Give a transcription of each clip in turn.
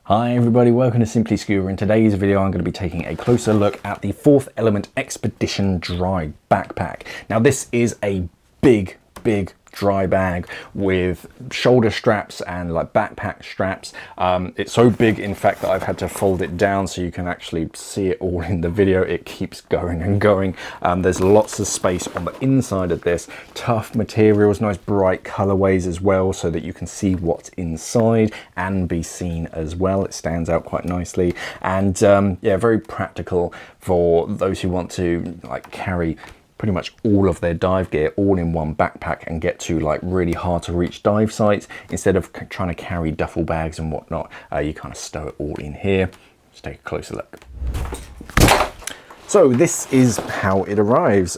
Hi everybody, welcome to Simply Scuba. In today's video I'm going to be taking a closer look at the Fourth Element Expedition Dry Backpack. Now this is a big dry bag with shoulder straps and like backpack straps. It's so big in fact that I've had to fold it down so you can actually see it all in the video. It keeps going and going. There's lots of space on the inside of this. Tough materials, nice bright colorways as well so that you can see what's inside and be seen as well. It stands out quite nicely and yeah, very practical for those who want to like carry pretty much all of their dive gear all in one backpack and get to like really hard to reach dive sites instead of trying to carry duffel bags and whatnot. You kind of stow it all in here. Let's take a closer look. So this is how it arrives.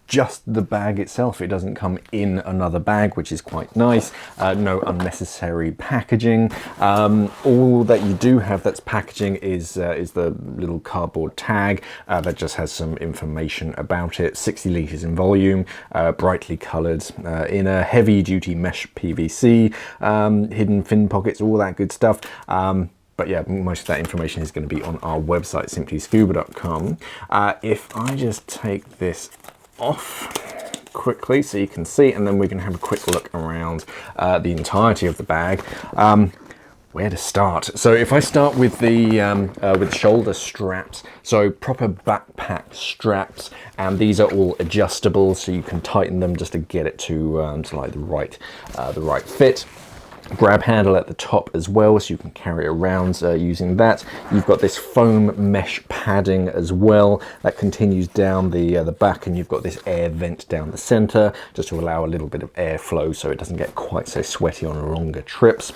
Just the bag itself, it doesn't come in another bag, which is quite nice. No unnecessary packaging. All that you do have that's packaging is the little cardboard tag that just has some information about it. 60 litres in volume, brightly coloured, in a heavy duty mesh PVC, hidden fin pockets, all that good stuff. But yeah, most of that information is going to be on our website, simplyscuba.com. If I just take this off quickly so you can see, and then we can have a quick look around the entirety of the bag. Where to start? So if I start with the shoulder straps, so proper backpack straps, and these are all adjustable, so you can tighten them just to get it to like the right fit. Grab handle at the top as well, so you can carry it around using that. You've got this foam mesh padding as well that continues down the back, and you've got this air vent down the center just to allow a little bit of airflow so it doesn't get quite so sweaty on longer trips.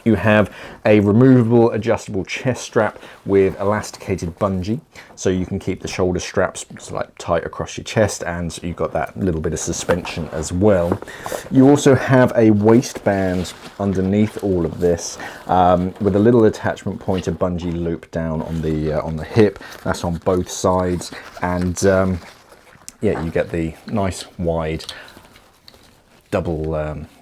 You have a removable adjustable chest strap with elasticated bungee, so you can keep the shoulder straps like tight across your chest, and you've got that little bit of suspension as well. You also have a waistband underneath all of this with a little attachment point, a bungee loop down on the hip. That's on both sides, and yeah, you get the nice wide double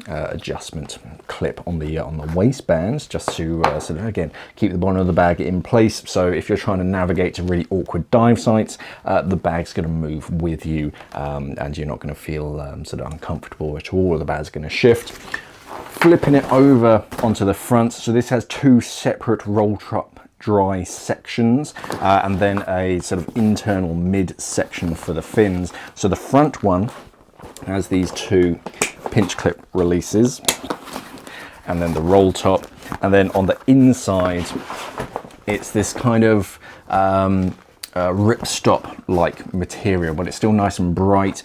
adjustment clip on the waistbands, just to sort of again keep the bottom of the bag in place. So if you're trying to navigate to really awkward dive sites, the bag's going to move with you, and you're not going to feel sort of uncomfortable at all. The bag's going to shift. Flipping it over onto the front, so this has two separate roll top dry sections and then a sort of internal mid section for the fins. So the front one has these two pinch clip releases, and then the roll top, and then on the inside it's this kind of ripstop like material, but it's still nice and bright,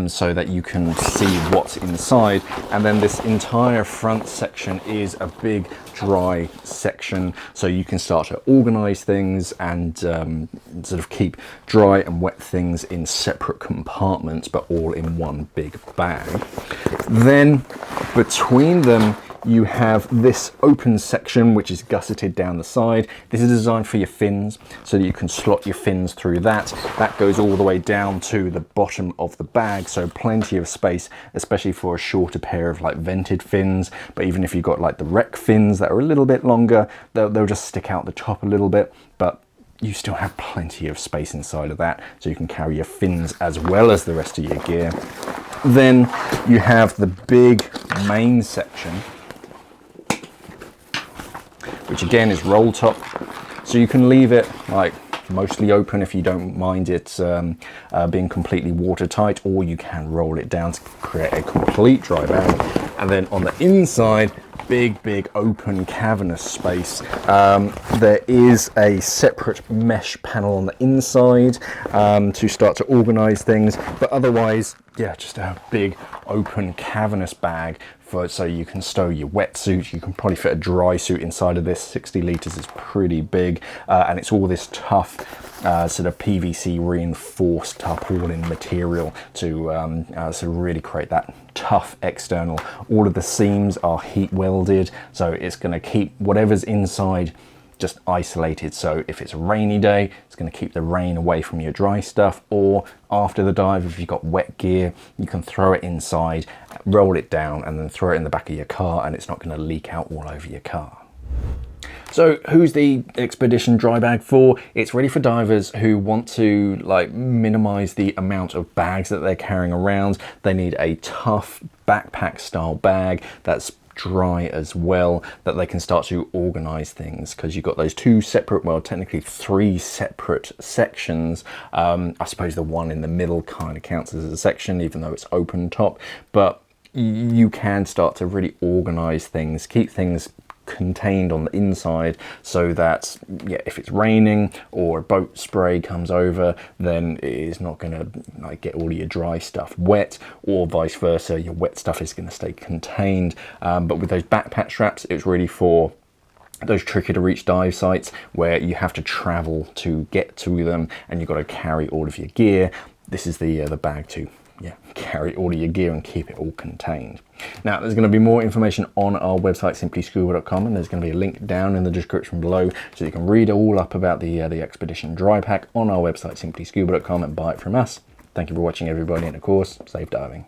so that you can see what's inside. And then this entire front section is a big dry section, so you can start to organize things and sort of keep dry and wet things in separate compartments, but all in one big bag. Then between them you have this open section which is gusseted down the side. This is designed for your fins, so that you can slot your fins through that. That goes all the way down to the bottom of the bag, so plenty of space, especially for a shorter pair of like vented fins. But even if you've got like the rec fins that are a little bit longer, they'll just stick out the top a little bit, but you still have plenty of space inside of that, so you can carry your fins as well as the rest of your gear. Then you have the big main section, which again is roll top, so you can leave it like mostly open if you don't mind it being completely watertight, or you can roll it down to create a complete dry bag. And then on the inside, big open cavernous space. There is a separate mesh panel on the inside to start to organize things, but otherwise, yeah, just a big open cavernous bag so you can stow your wetsuit. You can probably fit a dry suit inside of this. 60 litres is pretty big, and it's all this tough sort of PVC reinforced tarpaulin material to sort of really create that tough external. All of the seams are heat welded, so it's going to keep whatever's inside just isolated. So if it's a rainy day, it's going to keep the rain away from your dry stuff, or after the dive, if you've got wet gear, you can throw it inside, roll it down, and then throw it in the back of your car, and it's not going to leak out all over your car. So who's the Expedition dry bag for? It's ready for divers who want to like minimize the amount of bags that they're carrying around. They need a tough backpack style bag that's dry as well, that they can start to organize things, because you've got those two separate, well, technically three separate sections. I suppose the one in the middle kind of counts as a section, even though it's open top, but you can start to really organize things, keep things contained on the inside, so that yeah, if it's raining or a boat spray comes over, then it is not going to like get all your dry stuff wet, or vice versa, your wet stuff is going to stay contained. But with those backpack straps, it's really for those tricky to reach dive sites where you have to travel to get to them and you've got to carry all of your gear. This is the bag to carry all of your gear and keep it all contained. Now, there's going to be more information on our website, simplyscuba.com, and there's going to be a link down in the description below, so you can read all up about the Expedition dry pack on our website, simplyscuba.com, and buy it from us. Thank you for watching, everybody, and of course, safe diving.